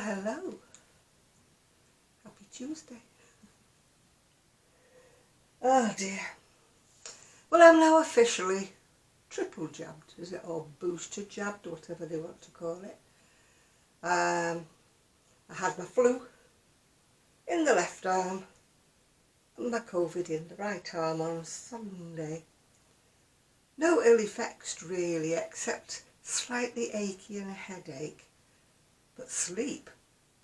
hello. Happy Tuesday. Oh dear. Well, I'm now officially triple jabbed, is it, or booster jabbed, whatever they want to call it. I had my flu in the left arm and my COVID in the right arm on Sunday. No ill effects really, except slightly achy and a headache. But sleep,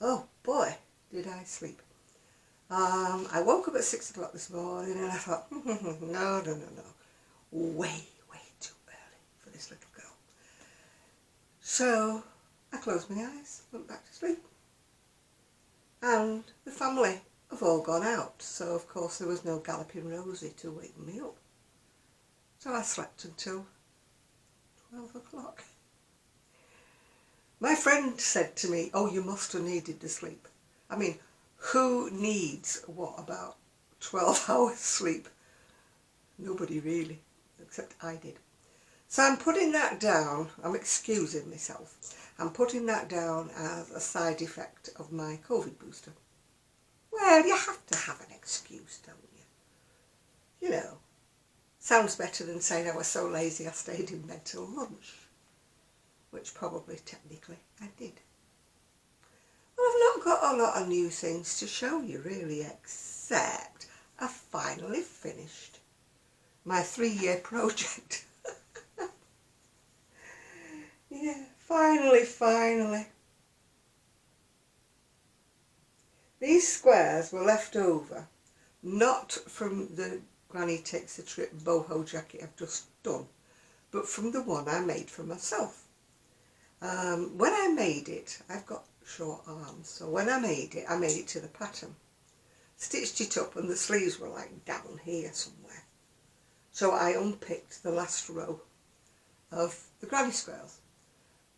oh boy, did I sleep. I woke up at 6 o'clock this morning and I thought, no, way too early for this little girl. So I closed my eyes, went back to sleep. And the family have all gone out, so of course there was no Galloping Rosie to wake me up. So I slept until 12 o'clock. My friend said to me, oh, you must have needed the sleep. I mean, who needs, about 12 hours sleep? Nobody really, except I did. So I'm putting that down, I'm excusing myself, I'm putting that down as a side effect of my COVID booster. Well, you have to have an excuse, don't you? You know, sounds better than saying I was so lazy I stayed in bed till lunch, which probably technically I did. Well, I've not got a lot of new things to show you really, except I finally finished my 3-year project. Yeah, finally. These squares were left over, not from the Granny Takes a Trip boho jacket I've just done, but from the one I made for myself. When I made it, I've got short arms, so when I made it to the pattern. Stitched it up and the sleeves were like down here somewhere. So I unpicked the last row of the granny squares,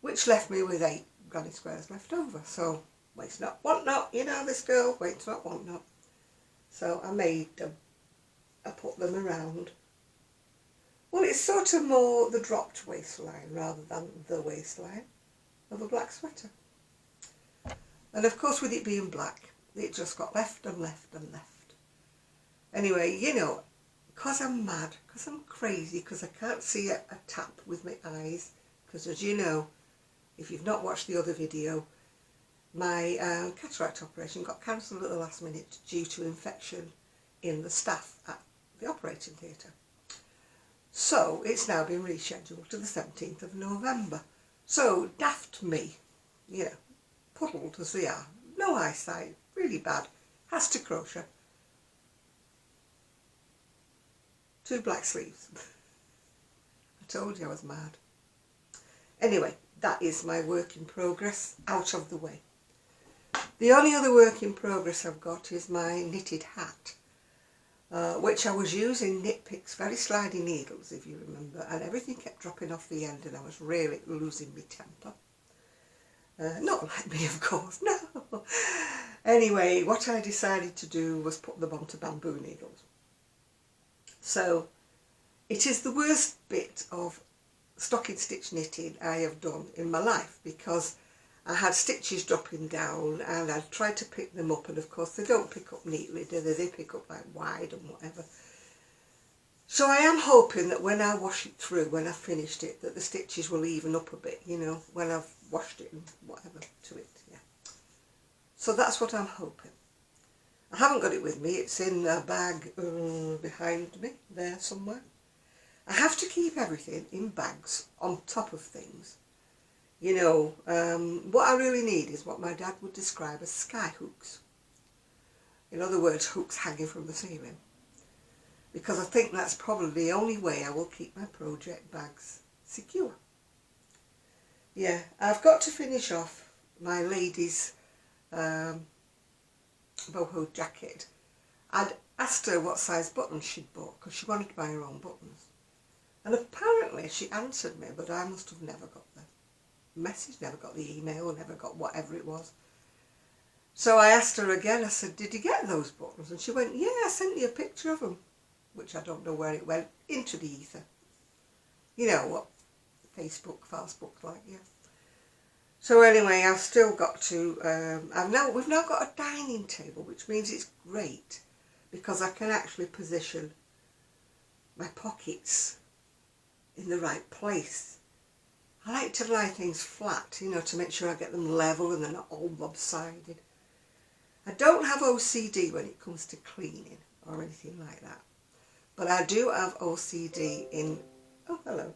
which left me with 8 granny squares left over. So waste not, want not, you know this girl, waste not, want not. So I made them, I put them around. Well, it's sort of more the dropped waistline rather than the waistline of a black sweater. And of course, with it being black, it just got left and left and left. Anyway, you know, because I'm mad, because I'm crazy, because I can't see a tap with my eyes, because as you know, if you've not watched the other video, my cataract operation got cancelled at the last minute due to infection in the staff at the operating theatre. So it's now been rescheduled to the 17th of November. So daft me, you know, puddled as they are, no eyesight, really bad, has to crochet. 2 black sleeves. I told you I was mad. Anyway, that is my work in progress out of the way. The only other work in progress I've got is my knitted hat, which I was using Knit Picks very slidey needles, if you remember, and everything kept dropping off the end and I was really losing my temper. Not like me, of course, no. Anyway, what I decided to do was put them onto bamboo needles. So it is the worst bit of stocking stitch knitting I have done in my life, because I had stitches dropping down and I tried to pick them up, and of course they don't pick up neatly, do they? They pick up like wide and whatever. So I am hoping that when I wash it through, when I've finished it, that the stitches will even up a bit, you know, when I've washed it and whatever to it, yeah. So that's what I'm hoping. I haven't got it with me, it's in a bag behind me, there somewhere. I have to keep everything in bags on top of things. You know, what I really need is what my dad would describe as sky hooks. In other words, hooks hanging from the ceiling. Because I think that's probably the only way I will keep my project bags secure. Yeah, I've got to finish off my lady's boho jacket. I'd asked her what size buttons she'd bought because she wanted to buy her own buttons. And apparently she answered me, but I must have never got the message, never got the email, never got whatever it was. So I asked her again, I said, did you get those buttons? And she went, yeah, I sent you a picture of them, which I don't know where it went, into the ether. You know what Facebook, like, yeah. So anyway, I've still got to, we've now got a dining table, which means it's great because I can actually position my pockets in the right place. I like to lie things flat, you know, to make sure I get them level and they're not all lopsided. I don't have OCD when it comes to cleaning or anything like that, but I do have OCD in, oh hello,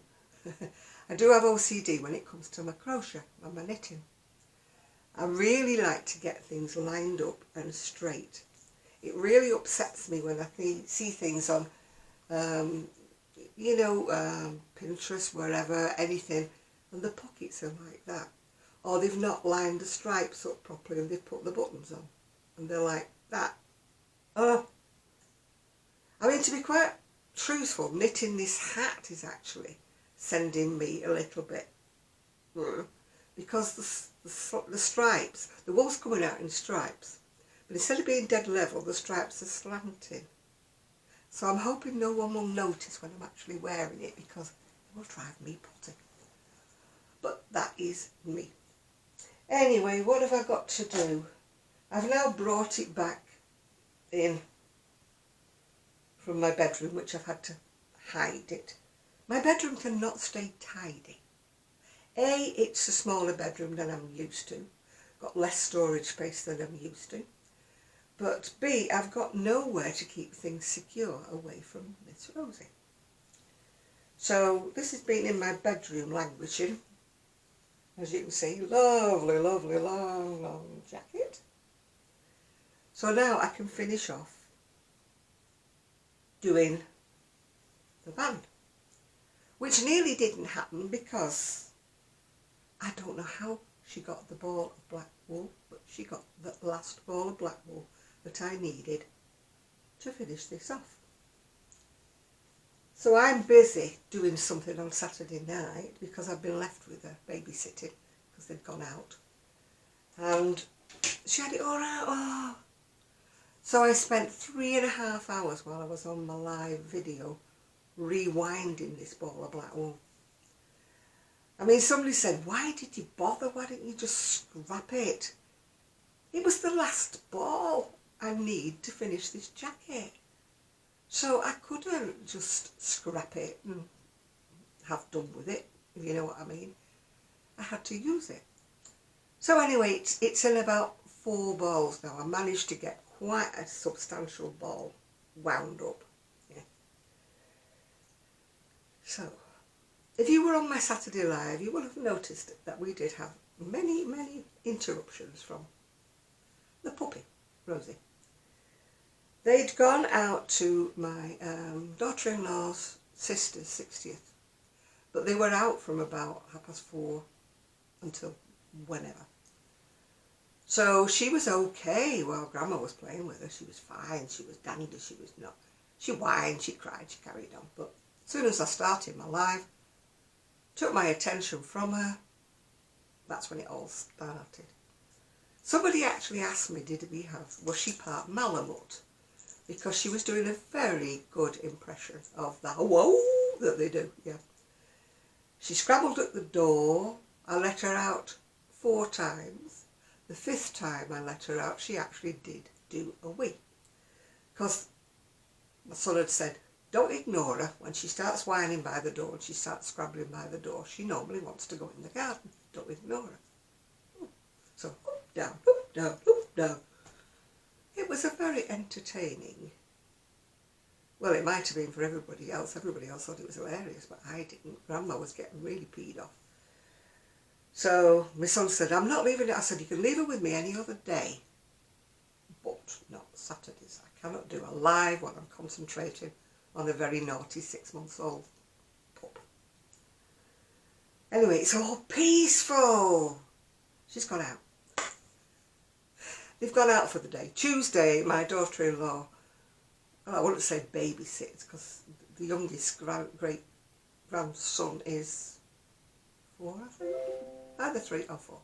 I do have OCD when it comes to my crochet and my knitting. I really like to get things lined up and straight. It really upsets me when I see things on, Pinterest, wherever, anything, and the pockets are like that. Or they've not lined the stripes up properly and they've put the buttons on. And they're like that. Oh. I mean, to be quite truthful, knitting this hat is actually sending me a little bit. Because the stripes, the wool's coming out in stripes. But instead of being dead level, the stripes are slanting. So I'm hoping no one will notice when I'm actually wearing it because it will drive me potty. But that is me. Anyway, what have I got to do? I've now brought it back in from my bedroom, which I've had to hide it. My bedroom cannot stay tidy. A, it's a smaller bedroom than I'm used to. Got less storage space than I'm used to. But B, I've got nowhere to keep things secure away from Miss Rosie. So this has been in my bedroom languishing. As you can see, lovely, lovely, long, long jacket. So now I can finish off doing the van, which nearly didn't happen because I don't know how she got the ball of black wool, but she got the last ball of black wool that I needed to finish this off. So I'm busy doing something on Saturday night because I've been left with her babysitting because they'd gone out. And she had it all out. Oh. So I spent 3.5 hours while I was on my live video rewinding this ball of black wool. I mean, somebody said, why did you bother? Why didn't you just scrap it? It was the last ball I need to finish this jacket. So I couldn't just scrap it and have done with it, if you know what I mean. I had to use it. So anyway, it's in about 4 balls now. I managed to get quite a substantial ball wound up. Yeah. So, if you were on my Saturday Live, you will have noticed that we did have many, many interruptions from the puppy, Rosie. They'd gone out to my daughter-in-law's sister's 60th, but they were out from about 4:30 until whenever. So she was okay while Grandma was playing with her. She was fine, she was dandy, she was not. She whined, she cried, she carried on. But as soon as I started my live, took my attention from her, that's when it all started. Somebody actually asked me, was she part Malamute? Because she was doing a very good impression of that whoa that they do, yeah. She scrabbled at the door. I let her out 4 times. The 5th time I let her out, she actually did do a wee. Because my son had said, don't ignore her. When she starts whining by the door and she starts scrabbling by the door, she normally wants to go in the garden. Don't ignore her. So, up, down, up, down, up, down. It was a very entertaining, well, it might have been for everybody else. Everybody else thought it was hilarious, but I didn't. Grandma was getting really peed off. So my son said, I'm not leaving it. I said, you can leave her with me any other day, but not Saturdays. I cannot do a live when I'm concentrating on a very naughty 6-month-old pup. Anyway, it's all peaceful. She's gone out. They've gone out for the day. Tuesday, my daughter-in-law, well, I wouldn't say babysits because the youngest great grandson is 4, I think. Either 3 or 4.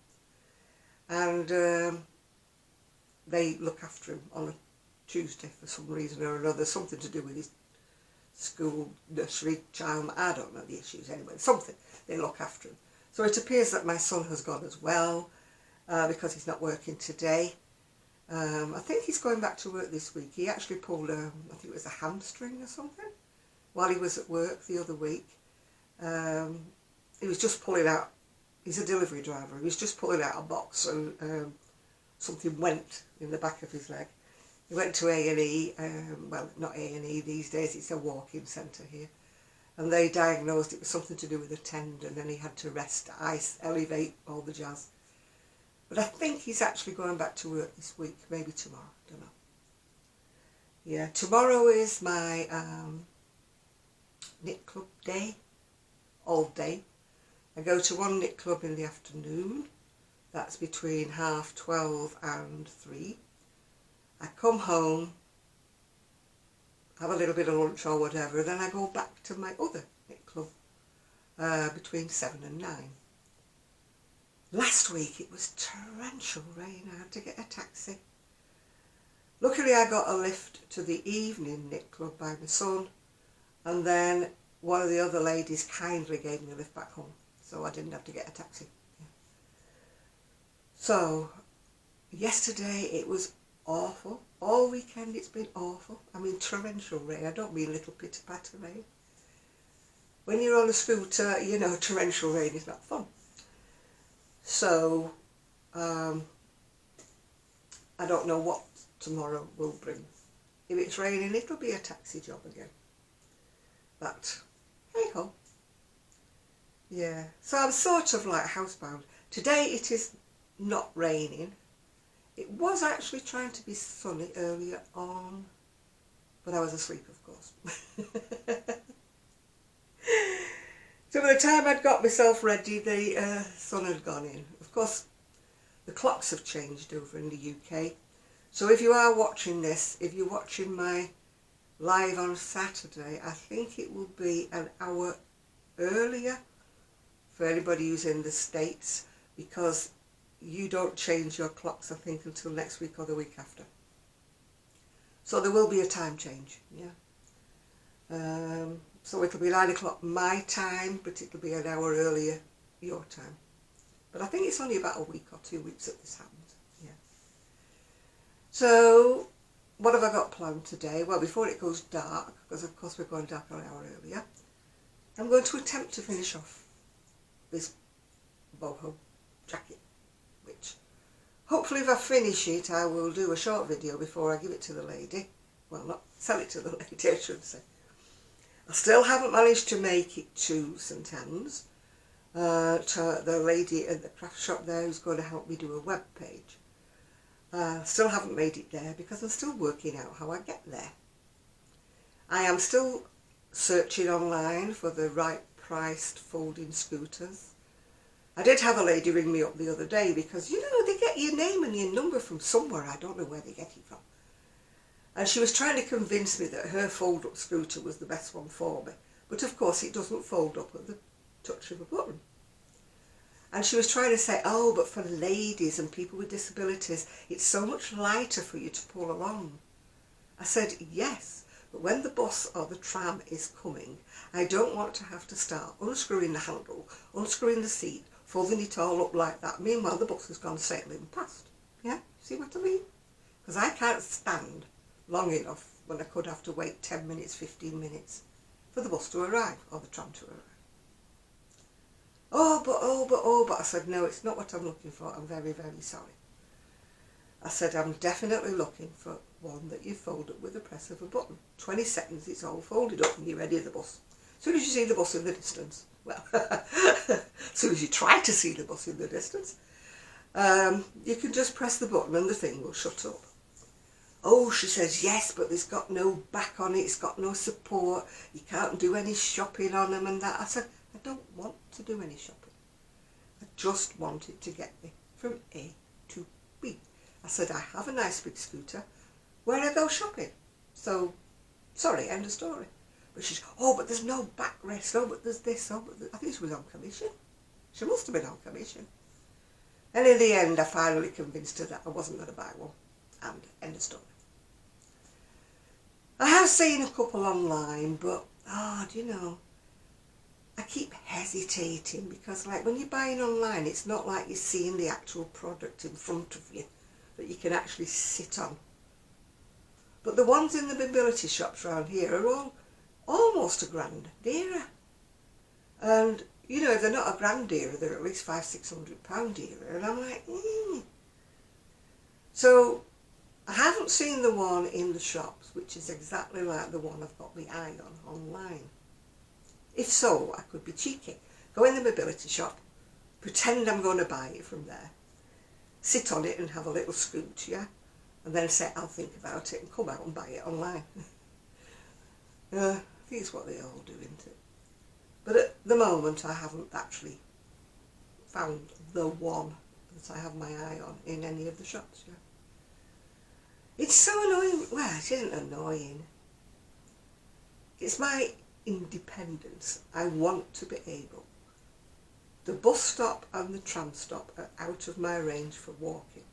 And they look after him on a Tuesday for some reason or another, something to do with his school, nursery, child, I don't know the issues anyway, something, they look after him. So it appears that my son has gone as well, because he's not working today. I think he's going back to work this week. He actually pulled I think it was a hamstring or something while he was at work the other week. He was just pulling out, he's a delivery driver, he was just pulling out a box and something went in the back of his leg. He went to A&E, well, not A&E these days, it's a walk-in centre here. And they diagnosed it was something to do with a tendon, and he had to rest, ice, elevate, all the jazz. But I think he's actually going back to work this week, maybe tomorrow, don't know. Yeah, tomorrow is my knit club day, all day. I go to one knit club in the afternoon, that's between 12:30 and 3. I come home, have a little bit of lunch or whatever, then I go back to my other knit club between 7 and 9. Last week it was torrential rain, I had to get a taxi. Luckily I got a lift to the evening knit club by my son, and then one of the other ladies kindly gave me a lift back home, so I didn't have to get a taxi. Yeah. So yesterday it was awful. All weekend it's been awful. I mean torrential rain, I don't mean little pitter-patter rain. When you're on a scooter, you know torrential rain is not fun. So I don't know what tomorrow will bring. If it's raining, it'll be a taxi job again. But hey ho. Yeah, so I'm sort of like housebound. Today it is not raining. It was actually trying to be sunny earlier on, but I was asleep, of course. So by the time I'd got myself ready, the sun had gone in. Of course, the clocks have changed over in the UK. So if you are watching this, if you're watching my live on Saturday, I think it will be an hour earlier for anybody who's in the States, because you don't change your clocks, I think, until next week or the week after. So there will be a time change, yeah. So it'll be 9 o'clock my time, but it'll be an hour earlier your time. But I think it's only about a week or 2 weeks that this happens, yeah. So what have I got planned today? Well, before it goes dark, because of course we're going dark an hour earlier, I'm going to attempt to finish off this boho jacket, which hopefully if I finish it I will do a short video before I give it to the lady. Well, not sell it to the lady, I should say. I still haven't managed to make it to St Anne's, to the lady at the craft shop there who's going to help me do a web page. Still haven't made it there because I'm still working out how I get there. I am still searching online for the right priced folding scooters. I did have a lady ring me up the other day because, you know, they get your name and your number from somewhere. I don't know where they get it from. And she was trying to convince me that her fold-up scooter was the best one for me. But of course it doesn't fold up at the touch of a button. And she was trying to say, oh, but for ladies and people with disabilities, it's so much lighter for you to pull along. I said, yes, but when the bus or the tram is coming, I don't want to have to start unscrewing the handle, unscrewing the seat, folding it all up like that. Meanwhile, the bus has gone sailing past. Yeah, see what I mean? Because I can't stand long enough when I could have to wait 10 minutes, 15 minutes for the bus to arrive or the tram to arrive. But I said, no, it's not what I'm looking for. I'm very, very sorry. I said, I'm definitely looking for one that you fold up with the press of a button. 20 seconds, it's all folded up and you're ready for the bus. As soon as you see the bus in the distance, well, as soon as you try to see the bus in the distance, you can just press the button and the thing will shut up. Oh, she says, yes, but there's got no back on it, it's got no support, you can't do any shopping on them and that. I said, I don't want to do any shopping. I just wanted to get me from A to B. I said, I have a nice big scooter, where I go shopping. So, sorry, end of story. But she's, oh, but there's no backrest, oh, but there's this, oh, but I think she was on commission. She must have been on commission. And in the end, I finally convinced her that I wasn't going to buy one. And end of story. I have seen a couple online, but, do you know, I keep hesitating because like when you're buying online, it's not like you're seeing the actual product in front of you that you can actually sit on. But the ones in the mobility shops around here are all almost a grand dearer. And, you know, if they're not a grand dearer, they're at least £500–600 dearer. And I'm like, So I haven't seen the one in the shops, which is exactly like the one I've got my eye on online. If so, I could be cheeky. Go in the mobility shop, pretend I'm going to buy it from there, sit on it and have a little scoot, yeah? And then say, I'll think about it and come out and buy it online. I think it's what they all do, isn't it? But at the moment, I haven't actually found the one that I have my eye on in any of the shops, yeah? It's so annoying. Well, it isn't annoying. It's my independence. I want to be able. The bus stop and the tram stop are out of my range for walking.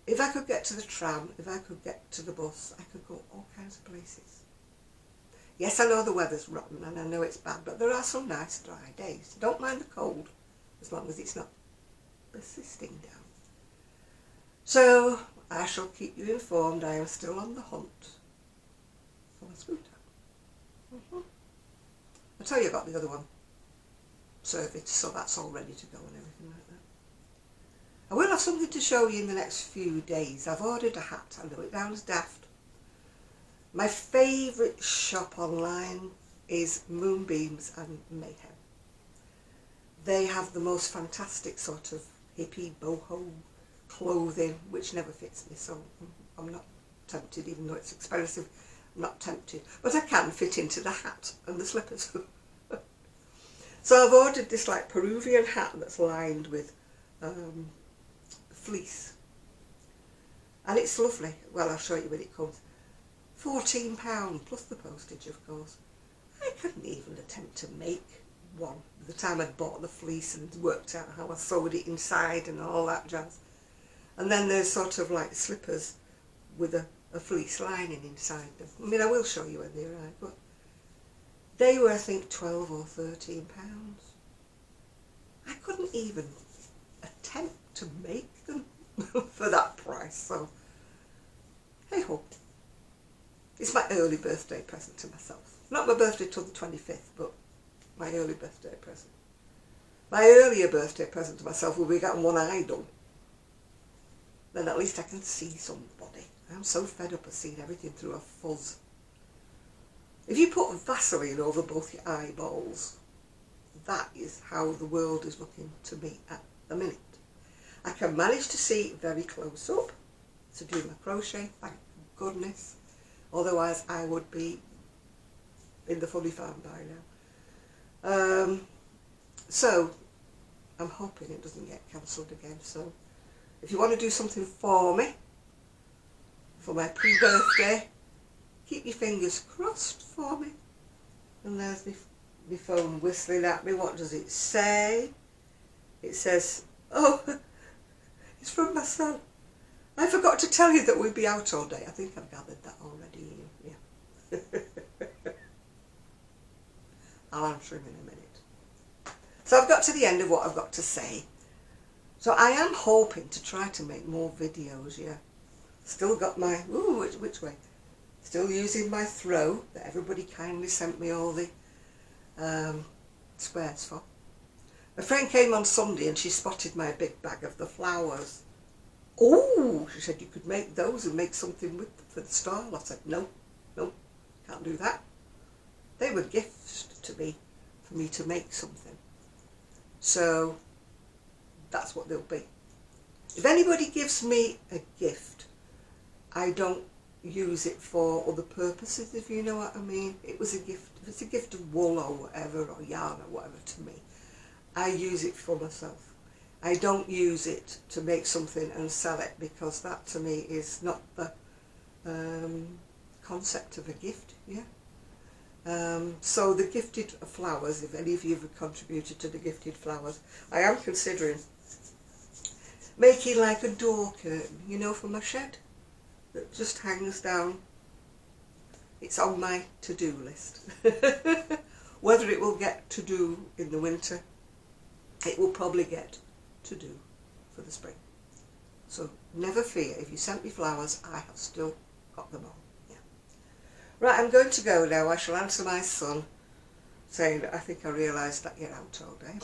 If I could get to the tram, if I could get to the bus, I could go all kinds of places. Yes, I know the weather's rotten and I know it's bad, but there are some nice dry days. Don't mind the cold, as long as it's not persisting down. So, I shall keep you informed. I am still on the hunt for a scooter. I'll tell you about the other one, service, so that's all ready to go and everything like that. I will have something to show you in the next few days. I've ordered a hat. I know it sounds daft. My favourite shop online is Moonbeams and Mayhem. They have the most fantastic sort of hippie boho clothing, which never fits me, so I'm not tempted, even though it's expensive. I'm not tempted, but I can fit into the hat and the slippers. So I've ordered this like Peruvian hat that's lined with fleece, and it's lovely. Well, I'll show you when it comes. £14 plus the postage, of course. I couldn't even attempt to make one by the time I'd bought the fleece and worked out how I sewed it inside and all that jazz. And then there's sort of like slippers with a fleece lining inside them. I mean, I will show you when they arrive, but they were, I think, £12 or £13. I couldn't even attempt to make them for that price, so hey ho. It's my early birthday present to myself. Not my birthday till the 25th, but my early birthday present. My earlier birthday present to myself will be getting one eye done. Then at least I can see somebody. I'm so fed up of seeing everything through a fuzz. If you put Vaseline over both your eyeballs, that is how the world is looking to me at the minute. I can manage to see very close up to do my crochet, thank goodness. Otherwise I would be in the funny farm by now. So I'm hoping it doesn't get cancelled again. So if you want to do something for me, for my pre-birthday, keep your fingers crossed for me. And there's my phone whistling at me. What does it say? It says, oh, it's from my son. I forgot to tell you that we'd be out all day. I think I've gathered that already. Yeah. I'll answer him in a minute. So I've got to the end of what I've got to say. So I am hoping to try to make more videos, yeah. Still got my, ooh, which way? Still using my throw that everybody kindly sent me all the squares for. A friend came on Sunday and she spotted my big bag of the flowers. Oh, she said you could make those and make something with them for the stall. I said, no, can't do that. They were gifts to me, for me to make something. So that's what they'll be. If anybody gives me a gift, I don't use it for other purposes, if you know what I mean. It was a gift. If it's a gift of wool or whatever, or yarn or whatever to me, I use it for myself. I don't use it to make something and sell it, because that to me is not the concept of a gift, yeah. So the gifted flowers, if any of you have contributed to the gifted flowers, I am considering making like a door curtain, you know, for my shed that just hangs down It's on my to-do list. Whether it will get to do in the winter, it will probably get to do for the spring. So never fear, if you sent me flowers, I have still got them all. Yeah. Right, I'm going to go now. I shall answer my son saying that I think I realised that you're out all day.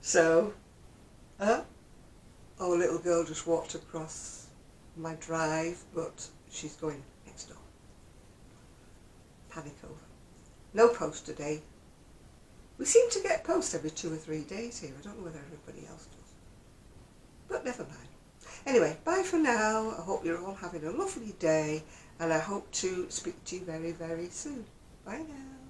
So, our little girl just walked across my drive, but she's going next door. Panic over. No post today. We seem to get post every 2 or 3 days here. I don't know whether everybody else does. But never mind. Anyway, bye for now. I hope you're all having a lovely day, and I hope to speak to you very, very soon. Bye now.